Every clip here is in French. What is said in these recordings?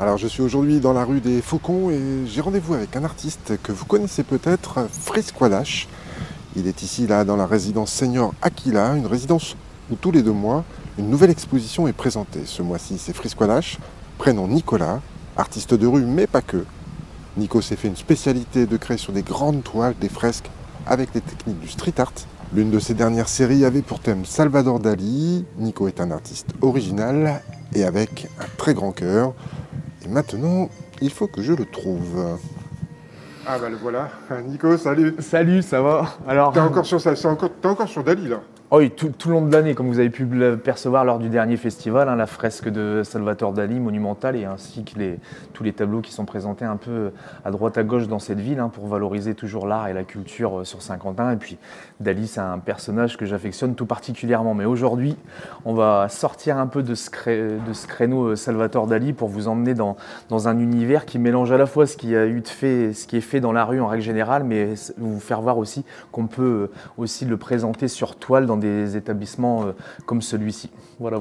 Alors je suis aujourd'hui dans la rue des Faucons et j'ai rendez-vous avec un artiste que vous connaissez peut-être, Frisk Walash. Il est ici là dans la résidence Senior Aquila, une résidence où tous les 2 mois, une nouvelle exposition est présentée. Ce mois-ci c'est Frisk Walash, prénom Nicolas, artiste de rue mais pas que. Nico s'est fait une spécialité de créer sur des grandes toiles des fresques avec les techniques du street art. L'une de ses dernières séries avait pour thème Salvador Dali. Nico est un artiste original et avec un très grand cœur. Et maintenant, il faut que je le trouve. Ah bah le voilà. Nico, salut. Salut, ça va? Alors, T'es encore sur ça, t'es encore sur Dali là. oh oui, tout le long de l'année, comme vous avez pu le percevoir lors du dernier festival, la fresque de Salvatore Dali, monumentale, et ainsi que tous les tableaux qui sont présentés un peu à droite à gauche dans cette ville, pour valoriser toujours l'art et la culture sur Saint-Quentin. Et puis Dali, c'est un personnage que j'affectionne tout particulièrement. Mais aujourd'hui, on va sortir un peu de ce créneau Salvatore Dali pour vous emmener dans un univers qui mélange à la fois ce qui est fait dans la rue en règle générale, mais vous faire voir aussi qu'on peut aussi le présenter sur toile dans des établissements comme celui-ci. Voilà.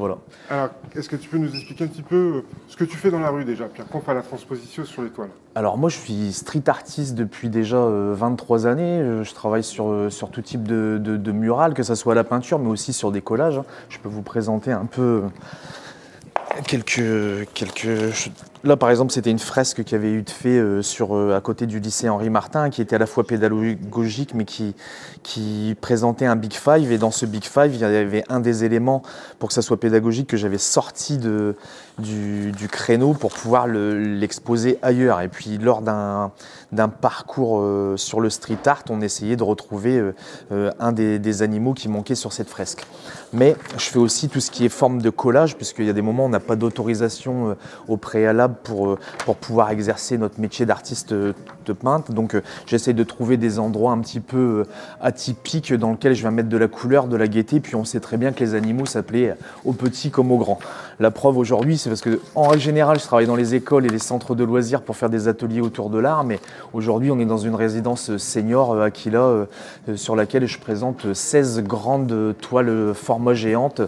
Alors, est-ce que tu peux nous expliquer un petit peu ce que tu fais dans la rue déjà, puis après on fera la transposition sur les toiles. Alors moi je suis street artiste depuis déjà 23 années, je travaille sur tout type de mural, que ce soit à la peinture mais aussi sur des collages. Je peux vous présenter un peu quelques. Là par exemple c'était une fresque qui avait eu de fait à côté du lycée Henri Martin, qui était à la fois pédagogique mais qui présentait un Big Five, et dans ce Big Five il y avait un des éléments pour que ça soit pédagogique que j'avais sorti du créneau pour pouvoir l'exposer ailleurs. Et puis lors d'un parcours sur le street art, on essayait de retrouver un des animaux qui manquait sur cette fresque. Mais je fais aussi tout ce qui est forme de collage, puisqu'il y a des moments où on n'a pas d'autorisation au préalable pour pouvoir exercer notre métier d'artiste de peintre. Donc j'essaie de trouver des endroits un petit peu atypiques dans lesquels je vais mettre de la couleur, de la gaieté. Puis on sait très bien que les animaux s'appelaient aux petits comme aux grands. La preuve aujourd'hui, c'est parce que en règle générale, je travaille dans les écoles et les centres de loisirs pour faire des ateliers autour de l'art. Mais aujourd'hui, on est dans une résidence senior Aquila sur laquelle je présente 16 grandes toiles format géante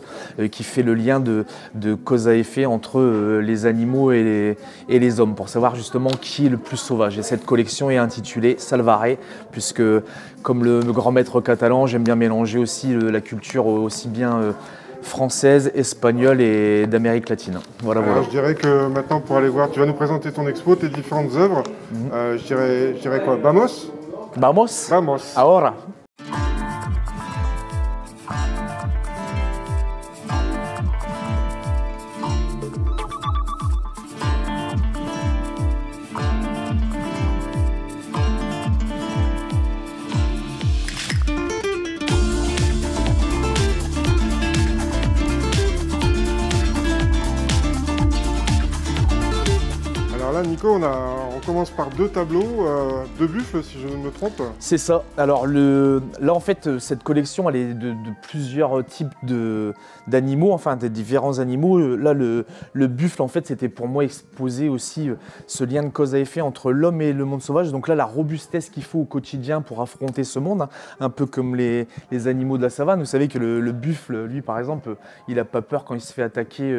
qui fait le lien de cause à effet entre les animaux et les hommes, pour savoir justement qui est le plus sauvage. Et cette collection est intitulée Salvare, puisque comme le grand maître catalan, j'aime bien mélanger aussi la culture aussi bien française, espagnole et d'Amérique latine. Voilà. Je dirais que maintenant pour aller voir, tu vas nous présenter ton expo, tes différentes œuvres. Je dirais quoi? Vamos? Vamos. Ahora. Là, Nico, on commence par 2 tableaux, 2 buffles, si je ne me trompe. C'est ça. Alors là, en fait, cette collection, elle est de plusieurs types d'animaux, enfin des différents animaux. Là, le buffle, en fait, c'était pour moi exposer aussi ce lien de cause à effet entre l'homme et le monde sauvage. Donc là, la robustesse qu'il faut au quotidien pour affronter ce monde, un peu comme les animaux de la savane. Vous savez que le buffle, lui, par exemple, il n'a pas peur quand il se fait attaquer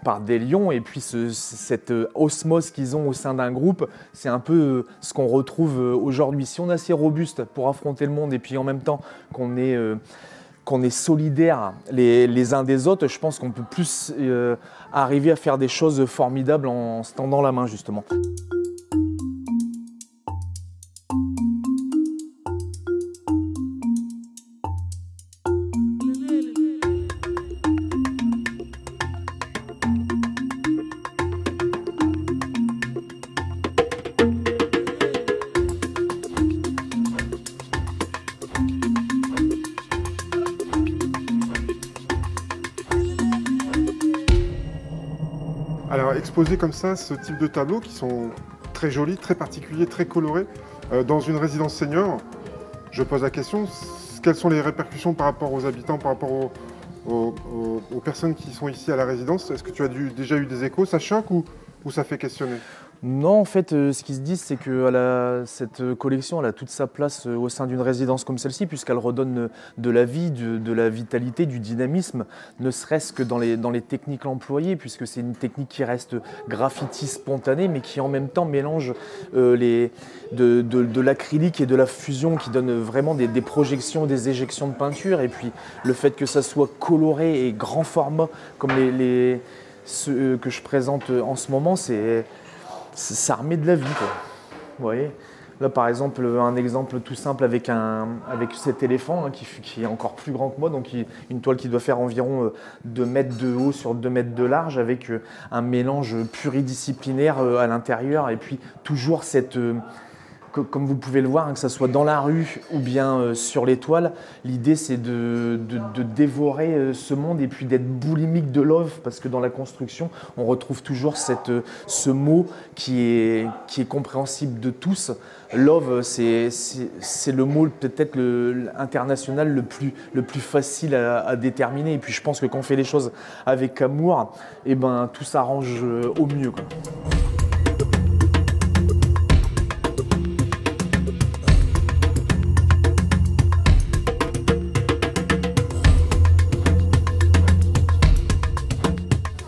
par des lions. Et puis cette osmose qu'ils ont au sein d'un groupe, c'est un peu ce qu'on retrouve aujourd'hui. Si on est assez robuste pour affronter le monde et puis en même temps qu'on est solidaires les uns des autres, je pense qu'on peut plus arriver à faire des choses formidables en se tendant la main justement. Alors, exposer comme ça ce type de tableaux qui sont très jolis, très particuliers, très colorés, dans une résidence senior, je pose la question, quelles sont les répercussions par rapport aux habitants, par rapport aux personnes qui sont ici à la résidence? Est-ce que tu as déjà eu des échos? Ça choque ou ça fait questionner? Non, en fait, ce qu'ils se disent, c'est que cette collection, elle a toute sa place au sein d'une résidence comme celle-ci, puisqu'elle redonne de la vie, de la vitalité, du dynamisme, ne serait-ce que dans les techniques employées, puisque c'est une technique qui reste graffiti spontanée, mais qui en même temps mélange de l'acrylique et de la fusion, qui donne vraiment des projections, des éjections de peinture, et puis le fait que ça soit coloré et grand format, comme ceux que je présente en ce moment, ça remet de la vie, quoi. Vous voyez, là par exemple, un exemple tout simple avec cet éléphant hein, qui est encore plus grand que moi, donc une toile qui doit faire environ 2 mètres de haut sur 2 mètres de large, avec un mélange pluridisciplinaire à l'intérieur, et puis toujours comme vous pouvez le voir, hein, que ce soit dans la rue ou bien sur les toiles, l'idée c'est de dévorer ce monde et puis d'être boulimique de love, parce que dans la construction, on retrouve toujours ce mot qui est compréhensible de tous. Love, c'est le mot peut-être international le plus facile à déterminer. Et puis je pense que quand on fait les choses avec amour, eh ben, tout s'arrange au mieux, quoi.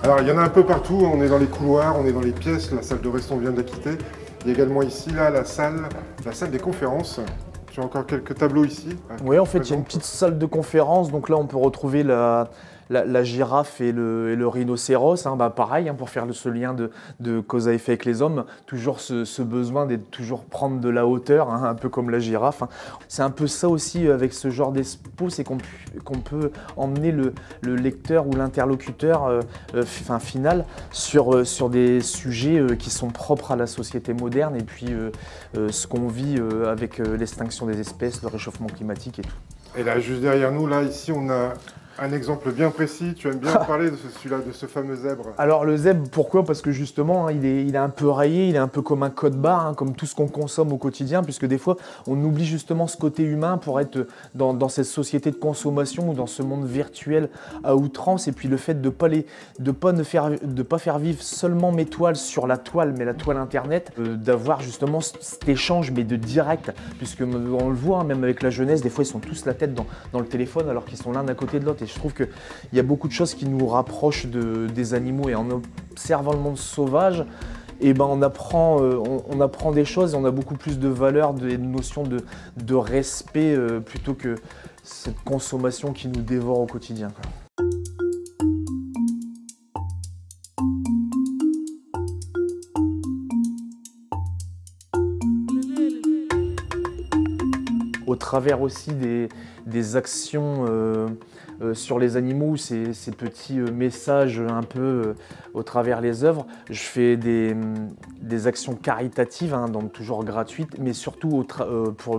Alors il y en a un peu partout, on est dans les couloirs, on est dans les pièces, la salle de resto on vient de la quitter. Il y a également ici là la salle des conférences. J'ai encore quelques tableaux ici. Oui, en fait il y a une petite salle de conférence, donc là on peut retrouver la girafe et le rhinocéros, hein, pareil, hein, pour faire ce lien de cause à effet avec les hommes, toujours ce besoin d'être toujours prendre de la hauteur, hein, un peu comme la girafe. Hein. C'est un peu ça aussi avec ce genre d'expo, c'est qu'on peut emmener le lecteur ou l'interlocuteur final sur des sujets qui sont propres à la société moderne et puis ce qu'on vit avec l'extinction des espèces, le réchauffement climatique et tout. Et là, juste derrière nous, là, ici, on a un exemple bien précis. Tu aimes bien parler de celui-là, de ce fameux zèbre. Alors le zèbre, pourquoi? Parce que justement, hein, il est un peu rayé, il est un peu comme un code barre, hein, comme tout ce qu'on consomme au quotidien, puisque des fois, on oublie justement ce côté humain pour être dans cette société de consommation ou dans ce monde virtuel à outrance. Et puis le fait de pas faire vivre seulement mes toiles sur la toile, mais la toile internet, d'avoir justement cet échange, mais de direct, puisque on le voit, hein, même avec la jeunesse, des fois, ils sont tous la tête dans le téléphone alors qu'ils sont l'un à côté de l'autre. Et je trouve qu'il y a beaucoup de choses qui nous rapprochent des animaux, et en observant le monde sauvage, eh ben on apprend des choses et on a beaucoup plus de valeur, de notions de respect plutôt que cette consommation qui nous dévore au quotidien, quoi. Au travers aussi des actions sur les animaux, ces petits messages un peu au travers les œuvres, je fais des actions caritatives, hein, donc toujours gratuites, mais surtout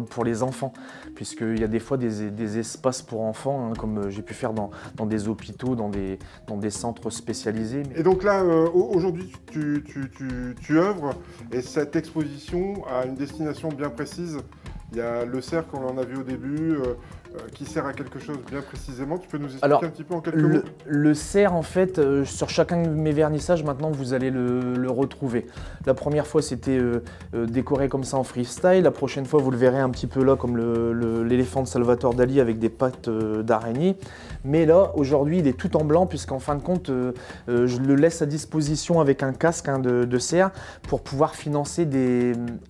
pour les enfants, puisqu'il y a des fois des espaces pour enfants, hein, comme j'ai pu faire dans des hôpitaux, dans des centres spécialisés. Et donc là, aujourd'hui, tu œuvres, et cette exposition a une destination bien précise. Il y a le cerf qu'on en a vu au début, qui sert à quelque chose bien précisément. Tu peux nous expliquer un petit peu en quelques mots? Le cerf, en fait, sur chacun de mes vernissages, maintenant, vous allez le retrouver. La première fois, c'était décoré comme ça en freestyle. La prochaine fois, vous le verrez un petit peu là, comme l'éléphant de Salvatore Dali avec des pattes d'araignée. Mais là, aujourd'hui, il est tout en blanc, puisqu'en fin de compte, je le laisse à disposition avec un casque, hein, de cerf pour pouvoir financer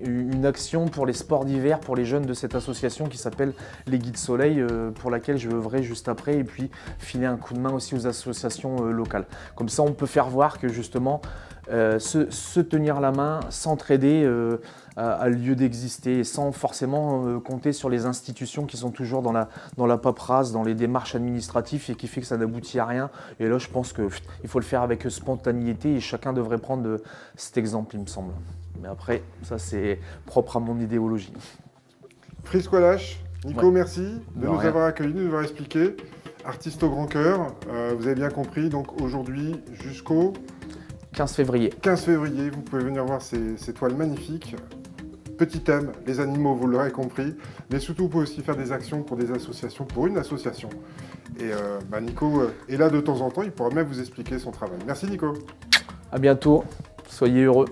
une action pour les sports d'hiver, pour les jeunes de cette association qui s'appelle les Guides Soleil, pour laquelle je œuvrerai juste après, et puis filer un coup de main aussi aux associations locales. Comme ça, on peut faire voir que justement, se tenir la main, s'entraider a lieu d'exister, et sans forcément compter sur les institutions qui sont toujours dans la paperasse, dans les démarches administratives, et qui fait que ça n'aboutit à rien. Et là, je pense qu'il faut le faire avec spontanéité, et chacun devrait prendre cet exemple, il me semble. Mais après, ça c'est propre à mon idéologie. Frisqualache, Nico, Ouais. merci de nous avoir accueillis, de nous avoir expliqué. Artiste au grand cœur, vous avez bien compris, donc aujourd'hui jusqu'au 15 février. 15 février, vous pouvez venir voir ces toiles magnifiques. Petit thème, les animaux, vous l'aurez compris, mais surtout vous pouvez aussi faire des actions pour des associations, pour une association. Et Nico est là de temps en temps, il pourra même vous expliquer son travail. Merci Nico. À bientôt, soyez heureux.